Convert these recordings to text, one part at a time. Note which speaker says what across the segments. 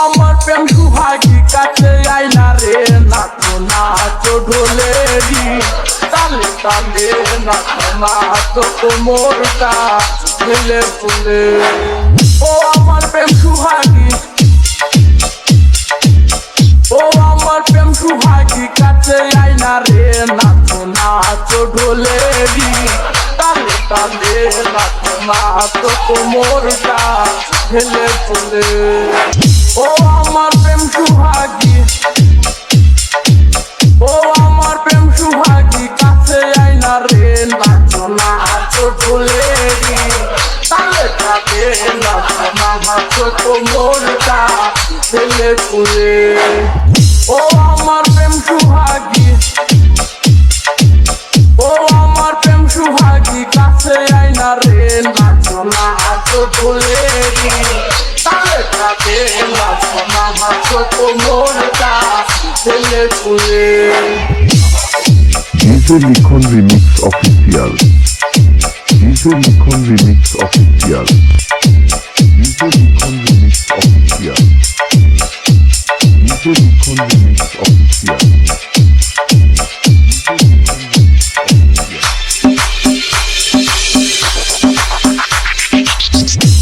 Speaker 1: আমার প্রেম সুহাগী কাছে আইনা রে, নাচো নাচো ঢোলেরি তালে তালে, নাচো নাচো কোমরটা ঢেলে ফুলে। ও আমার প্রেম সুহাগী, ও আমার প্রেম সুহাগী কাছে আইনা রে, নাচো নাচো ঢোলেরি তালে তালে, নাচো নাচো কোমরটা ঢেলে ফুলে। ও আমার প্রেম সুহাগী, ও আমার প্রেম সুহাগী কাছে আইনা রে, নাচো নাচো ঢোলেরি তালে তালে, নাচো নাচো কোমরটা ঢেলে ফুলে। ও আমার প্রেম সুহাগী, ও আমার প্রেম সুহাগী কাছে আইনা রে, নাচো নাচো ঢোলেরি তালে তালে, নাচো নাচো কোমরটা ঢেলে ফুলে।
Speaker 2: DJ Likhon Remix Official, DJ Likhon Remix Official, DJ Likhon Remix Official, DJ Likhon Remix Official,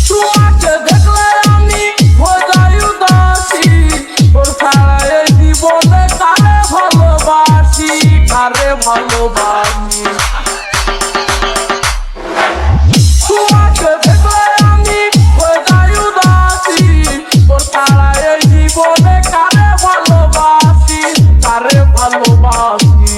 Speaker 1: তোমাকে দেখলে আমি হয়ে যাই উদাসী, তোর ছাড়া এই জীবনে কারে ভালোবাসি, কারে ভালোবাসি। তোমাকে দেখলে আমি হয়ে যাই উদাসী, তোর ছাড়া এই জীবনে কারে ভালোবাসি, কারে ভালোবাসি।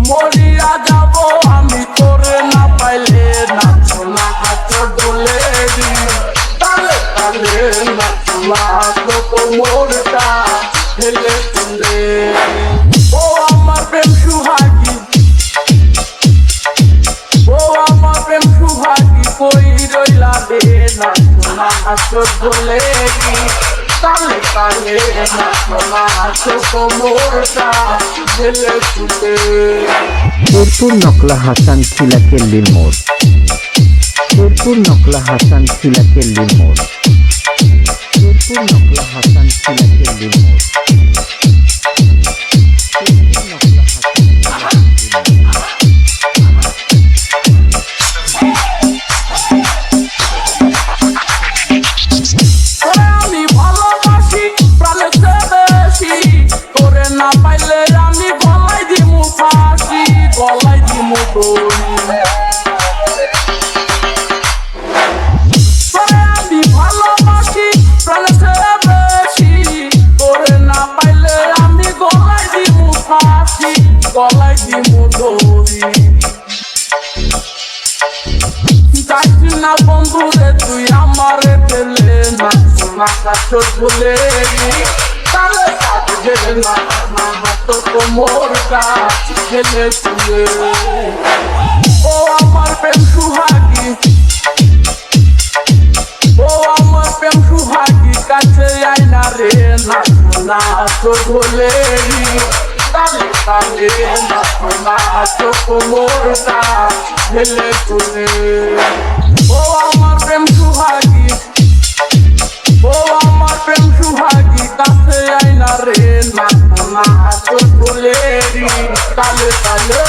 Speaker 1: মরিয়া যাব আমি তোরে না পাইলে, নাচো নাচো ঢোলেরি তালে তালে, নাচো নাচো কোমরটা ঢেলে ফুলে। ও আমার প্রেম সুহাগী, ও আমার প্রেম সুহাগী কই রইলা রে, নাচো নাচো ঢোলেরি তালে তালে, নাচো নাচো কোমরটা ঢেলে ফুলে।
Speaker 3: শেরপুর নকলা হাসান খিলাকেল্লির মোড়, শেরপুর নকলা হাসান খিলাকেল্লির মোড়, শেরপুর নকলা হাসান খিলাকেল্লির মোড়, শেরপুর নকলা হাসান খিলাকেল্লির মোড়।
Speaker 1: তোরে আমি ভালোবাসি প্রাণের চেয়ে বেশি, তোরে না পাইলে আমি গলায় দিমু ফাঁসি, গলায় দিমু দড়ি। তোরে আমি ভালোবাসি প্রাণের চেয়ে বেশি, তোরে না পাইলে আমি গলায় দিমু ফাঁসি, গলায় দিমু দড়ি। যাইছি না বন্ধু রে তুই আমারে ফেলে, নাচো নাচো ঢোলেরি তালে তালে, নাচো নাচো কোমরটা ঢেলে ফুলে। ও আমার প্রেম সুহাগী, ও আমার প্রেম সুহাগী কাছে আইনা রে, নাচো নাচো ঢোলেরি তালে তালে, নাচো নাচো কোমরটা ঢেলে ফুলে। ও আমার প্রেম সুহাগী, ও আমার প্রেম সুহাগী কাছে আইনা রে, নাচো নাচো ঢোলেরি তালে তালে,